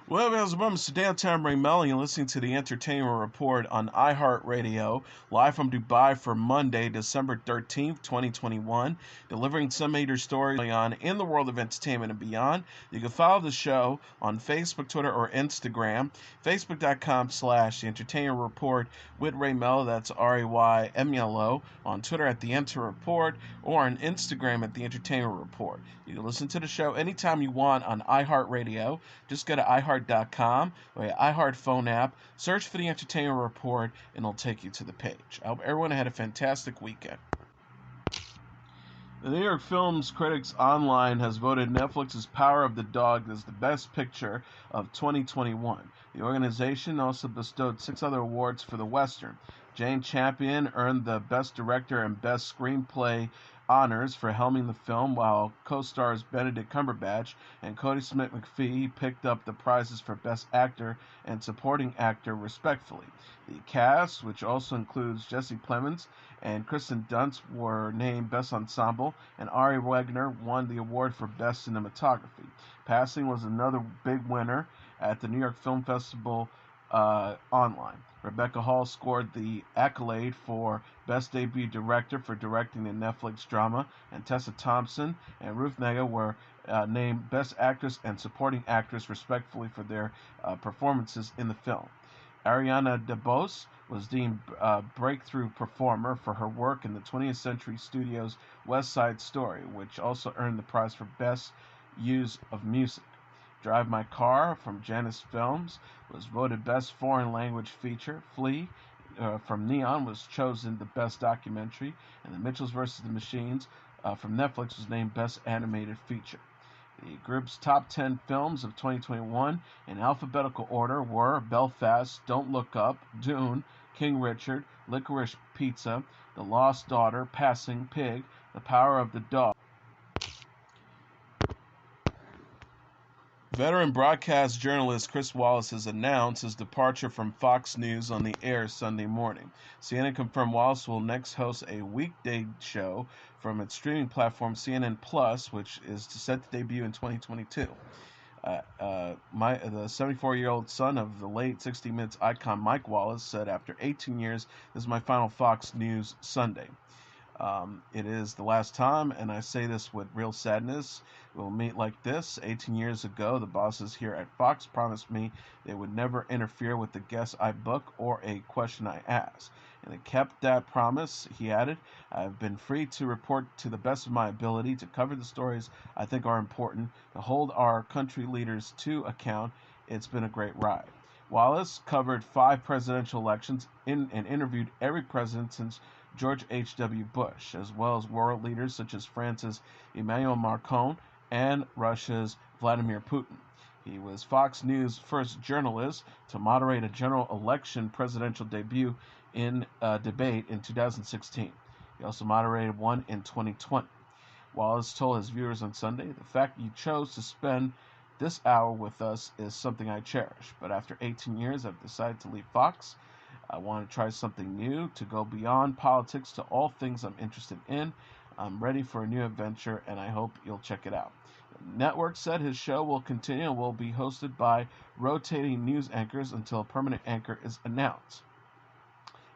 Well, how's it going? Mr. Downtown Ray Melo. You're listening to the Entertainment Report on iHeartRadio, live from Dubai for Monday, December 13th, 2021, delivering some major stories going on in the world of entertainment and beyond. You can follow the show on Facebook, Twitter, or Instagram. Facebook.com/The Entertainment Report with Ray Melo. That's RAYMELO. On Twitter at The Enter Report, or on Instagram at The Entertainment Report. You can listen to the show anytime you want on iHeartRadio. Just go to iHeart.com or your iHeart phone app, search for the Entertainment Report, and it'll take you to the page. I hope everyone had a fantastic weekend. The New York Film Critics Online has voted Netflix's Power of the Dog as the best picture of 2021. The organization also bestowed 6 other awards for the Western. Jane Champion earned the Best Director and Best Screenplay honors for helming the film, while co-stars Benedict Cumberbatch and Cody Smith-McPhee picked up the prizes for Best Actor and Supporting Actor, respectively. The cast, which also includes Jesse Plemons and Kristen Dunst, were named Best Ensemble, and Ari Wegner won the award for Best Cinematography. Passing was another big winner at the New York Film Festival online. Rebecca Hall scored the accolade for Best Debut Director for directing the Netflix drama, and Tessa Thompson and Ruth Negga were named Best Actress and Supporting Actress, respectively, for their performances in the film. Ariana DeBose was deemed Breakthrough Performer for her work in the 20th Century Studios' West Side Story, which also earned the prize for Best Use of Music. Drive My Car from Janus Films was voted Best Foreign Language Feature. Flea from Neon was chosen the Best Documentary, and The Mitchells vs. the Machines from Netflix was named Best Animated Feature. The group's top 10 films of 2021 in alphabetical order were Belfast, Don't Look Up, Dune, King Richard, Licorice Pizza, The Lost Daughter, Passing, Pig, The Power of the Dog. Veteran broadcast journalist Chris Wallace has announced his departure from Fox News on the air Sunday morning. CNN confirmed Wallace will next host a weekday show from its streaming platform CNN Plus, which is set to debut in 2022. The 74-year-old son of the late 60 Minutes icon Mike Wallace said, "After 18 years, this is my final Fox News Sunday. It is the last time, and I say this with real sadness. We'll meet like this. 18 years ago, the bosses here at Fox promised me they would never interfere with the guests I book or a question I ask. And they kept that promise," he added. "I've been free to report to the best of my ability, to cover the stories I think are important, to hold our country leaders to account. It's been a great ride." Wallace covered 5 presidential elections and interviewed every president since George H.W. Bush, as well as world leaders such as France's Emmanuel Macron and Russia's Vladimir Putin. He was Fox News' first journalist to moderate a general election presidential debate in 2016. He also moderated one in 2020. Wallace told his viewers on Sunday, "The fact you chose to spend this hour with us is something I cherish. But after 18 years, I've decided to leave Fox. I want to try something new, to go beyond politics to all things I'm interested in. I'm ready for a new adventure, and I hope you'll check it out." The network said his show will continue and will be hosted by rotating news anchors until a permanent anchor is announced.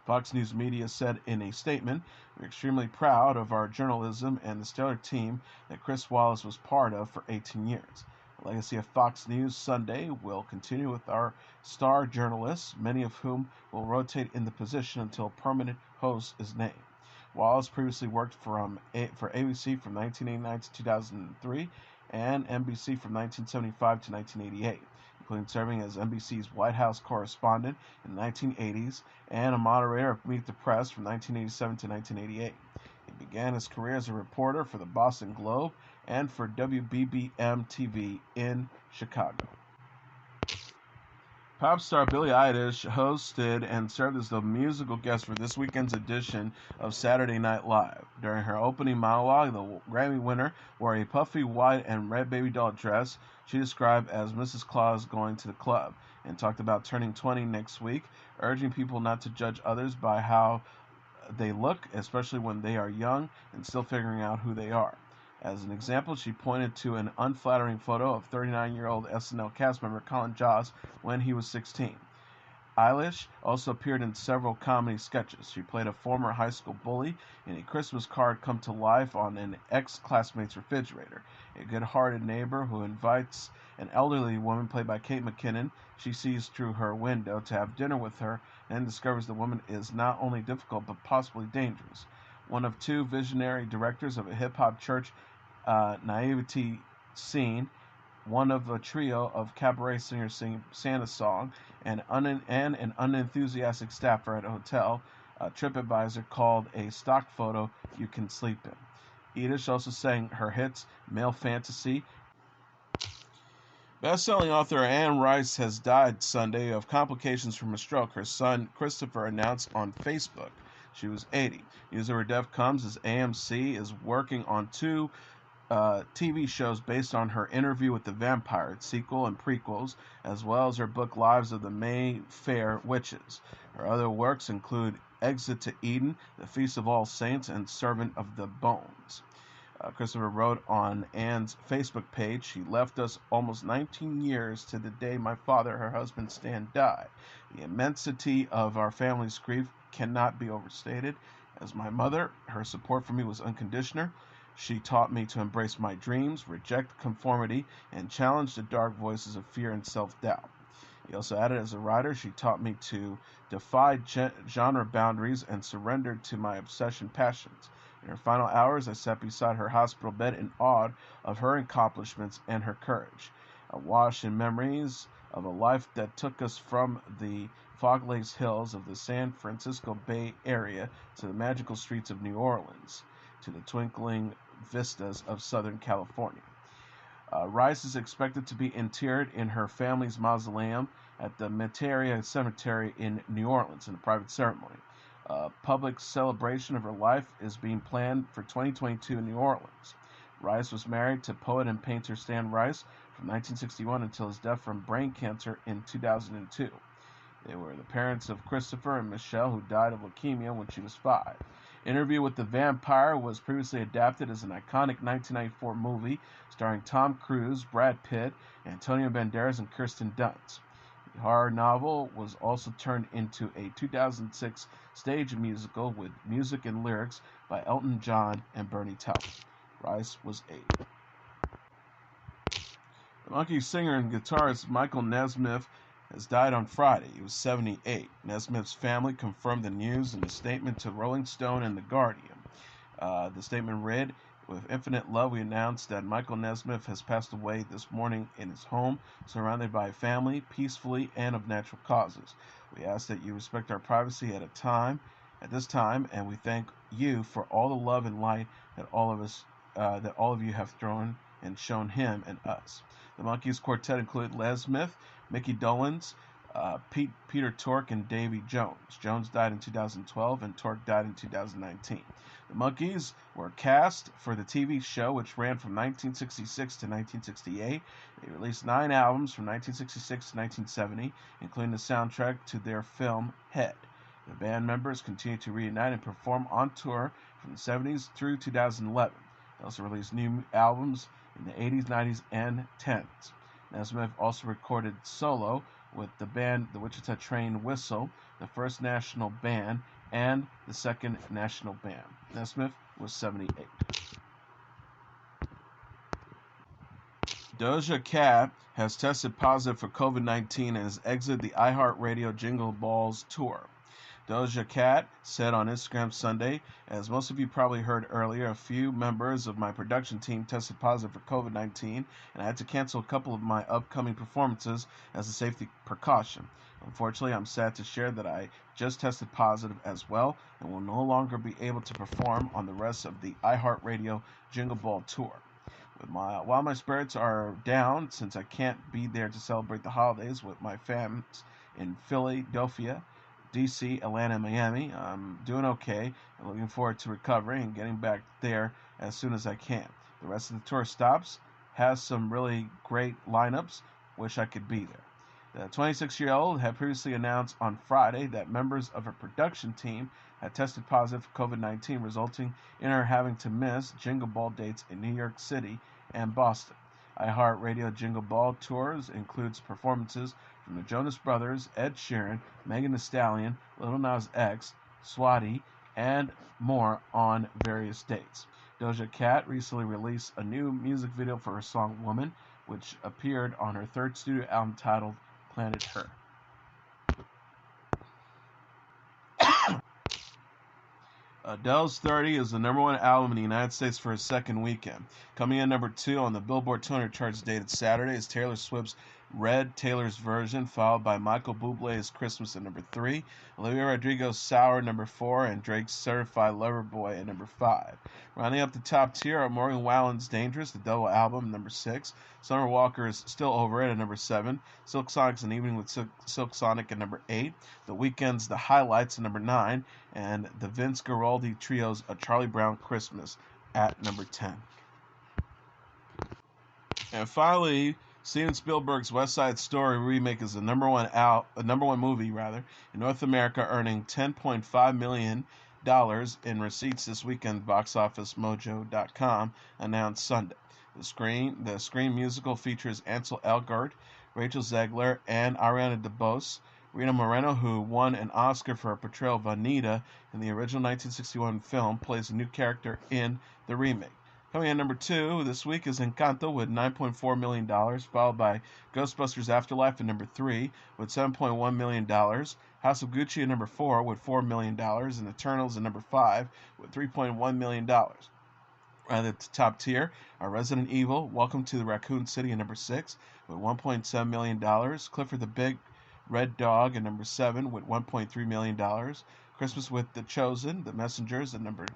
Fox News Media said in a statement, "We're extremely proud of our journalism and the stellar team that Chris Wallace was part of for 18 years. The legacy of Fox News Sunday will continue with our star journalists, many of whom will rotate in the position until a permanent host is named." Wallace previously worked for ABC from 1989 to 2003 and NBC from 1975 to 1988, including serving as NBC's White House correspondent in the 1980s and a moderator of Meet the Press from 1987 to 1988. He began his career as a reporter for the Boston Globe and for WBBM-TV in Chicago. Pop star Billie Eilish hosted and served as the musical guest for this weekend's edition of Saturday Night Live. During her opening monologue, the Grammy winner wore a puffy white and red baby doll dress she described as Mrs. Claus going to the club, and talked about turning 20 next week, urging people not to judge others by how they look, especially when they are young and still figuring out who they are. As an example, she pointed to an unflattering photo of 39-year-old SNL cast member Colin Jost when he was 16. Eilish also appeared in several comedy sketches. She played a former high school bully in a Christmas card come to life on an ex-classmate's refrigerator. A good-hearted neighbor who invites an elderly woman played by Kate McKinnon she sees through her window to have dinner with her and discovers the woman is not only difficult but possibly dangerous. One of two visionary directors of a hip-hop church naivety scene, one of a trio of cabaret singers singing Santa's song, and an unenthusiastic staffer at a hotel, TripAdvisor called a stock photo you can sleep in. Eilish also sang her hits Male Fantasy. Best-selling author Anne Rice has died Sunday of complications from a stroke, her son Christopher announced on Facebook. She was 80. News of her death comes as AMC is working on two TV shows based on her interview with the vampire, sequel and prequels, as well as her book Lives of the Mayfair Witches. Her other works include Exit to Eden, The Feast of All Saints, and Servant of the Bones. Christopher wrote on Anne's Facebook page, "She left us almost 19 years to the day my father, her husband Stan, died. The immensity of our family's grief cannot be overstated. As my mother, her support for me was unconditional. She taught me to embrace my dreams, reject conformity, and challenge the dark voices of fear and self-doubt." He also added, "As a writer, she taught me to defy genre boundaries and surrender to my obsession passions. In her final hours, I sat beside her hospital bed in awe of her accomplishments and her courage. Awash in memories of a life that took us from the fog-laced hills of the San Francisco Bay Area to the magical streets of New Orleans, to the twinkling vistas of Southern California." Rice is expected to be interred in her family's mausoleum at the Metairie Cemetery in New Orleans in a private ceremony. A public celebration of her life is being planned for 2022 in New Orleans. Rice was married to poet and painter Stan Rice from 1961 until his death from brain cancer in 2002. They were the parents of Christopher and Michelle, who died of leukemia when she was 5. Interview with the Vampire was previously adapted as an iconic 1994 movie starring Tom Cruise, Brad Pitt, Antonio Banderas, and Kirsten Dunst. The horror novel was also turned into a 2006 stage musical with music and lyrics by Elton John and Bernie Taupin. Rice was 8. The Monkees singer and guitarist Michael Nesmith has died on Friday. He was 78. Nesmith's family confirmed the news in a statement to Rolling Stone and The Guardian. The statement read, "With infinite love, we announce that Michael Nesmith has passed away this morning in his home, surrounded by family, peacefully and of natural causes. We ask that you respect our privacy at this time, and we thank you for all the love and light that all of you have thrown and shown him and us." The Monkeys Quartet included Nesmith, Mickey Dolenz, Peter Tork, and Davy Jones. Jones died in 2012, and Tork died in 2019. The Monkees were cast for the TV show, which ran from 1966 to 1968. They released 9 albums from 1966 to 1970, including the soundtrack to their film Head. The band members continued to reunite and perform on tour from the 70s through 2011. They also released new albums in the 80s, 90s, and 10s. Nesmith also recorded solo with the band the Wichita Train Whistle, the First National Band, and the Second National Band. Nesmith was 78. Doja Cat has tested positive for COVID-19 and has exited the iHeartRadio Jingle Balls tour. Doja Cat said on Instagram Sunday, "As most of you probably heard earlier, a few members of my production team tested positive for COVID-19, and I had to cancel a couple of my upcoming performances as a safety precaution. Unfortunately, I'm sad to share that I just tested positive as well and will no longer be able to perform on the rest of the iHeartRadio Jingle Ball tour. While my spirits are down since I can't be there to celebrate the holidays with my fans in Philadelphia, DC, Atlanta, and Miami, I'm doing okay and looking forward to recovery and getting back there as soon as I can. The rest of the tour stops, has some really great lineups, wish I could be there." The 26-year-old had previously announced on Friday that members of her production team had tested positive for COVID-19, resulting in her having to miss Jingle Ball dates in New York City and Boston. iHeartRadio Jingle Ball tours includes performances from the Jonas Brothers, Ed Sheeran, Megan Thee Stallion, Lil Nas X, Swati, and more on various dates. Doja Cat recently released a new music video for her song Woman, which appeared on her third studio album titled Planet Her. Adele's 30 is the number one album in the United States for its second weekend. Coming in number 2 on the Billboard 200 charts dated Saturday is Taylor Swift's Red, Taylor's Version, followed by Michael Bublé's Christmas at number 3, Olivia Rodrigo's Sour number 4, and Drake's Certified Lover Boy at number 5. Rounding up the top tier are Morgan Wallen's Dangerous, the double album, number 6, Summer Walker's Still Over It at number 7, Silk Sonic's An Evening with Silk Sonic at number 8, The Weeknd's The Highlights at number 9, and the Vince Guaraldi Trio's A Charlie Brown Christmas at number 10. And finally, Steven Spielberg's West Side Story remake is the number one movie in North America, earning $10.5 million in receipts this weekend. BoxOfficeMojo.com announced Sunday. The Scream musical features Ansel Elgort, Rachel Zegler, and Ariana DeBose. Rita Moreno, who won an Oscar for her portrayal of Anita in the original 1961 film, plays a new character in the remake. Coming in number 2 this week is Encanto with $9.4 million, followed by Ghostbusters Afterlife at number 3 with $7.1 million, House of Gucci at number 4 with $4 million, and Eternals at number 5 with $3.1 million. At the top tier are Resident Evil, Welcome to the Raccoon City at number 6 with $1.7 million, Clifford the Big Red Dog at number 7 with $1.3 million, Christmas with The Chosen, The Messengers at number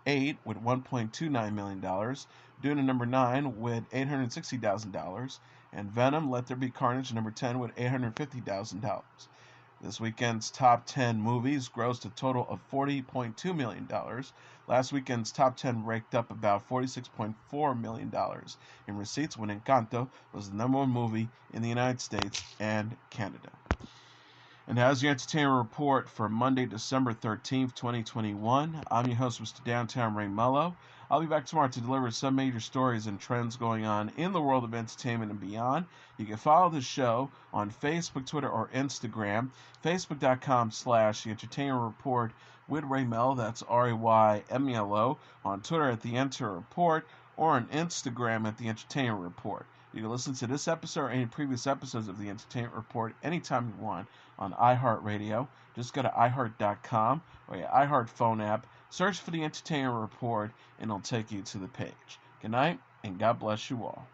8 with $1.29 million, Dune at number 9 with $860,000, and Venom, Let There Be Carnage at number 10 with $850,000. This weekend's top 10 movies grossed a total of $40.2 million. Last weekend's top 10 raked up about $46.4 million in receipts when Encanto was the number one movie in the United States and Canada. And as your entertainment report for Monday, December 13th, 2021, I'm your host, Mr. Downtown Ray Melo. I'll be back tomorrow to deliver some major stories and trends going on in the world of entertainment and beyond. You can follow the show on Facebook, Twitter, or Instagram. Facebook.com/The Entertainment Report with Ray Melo. That's RAYMELO. On Twitter at The Enter Report, or on Instagram at The Entertainment Report. You can listen to this episode or any previous episodes of The Entertainment Report anytime you want on iHeartRadio. Just go to iHeart.com or your iHeart phone app, search for The Entertainment Report, and it'll take you to the page. Good night, and God bless you all.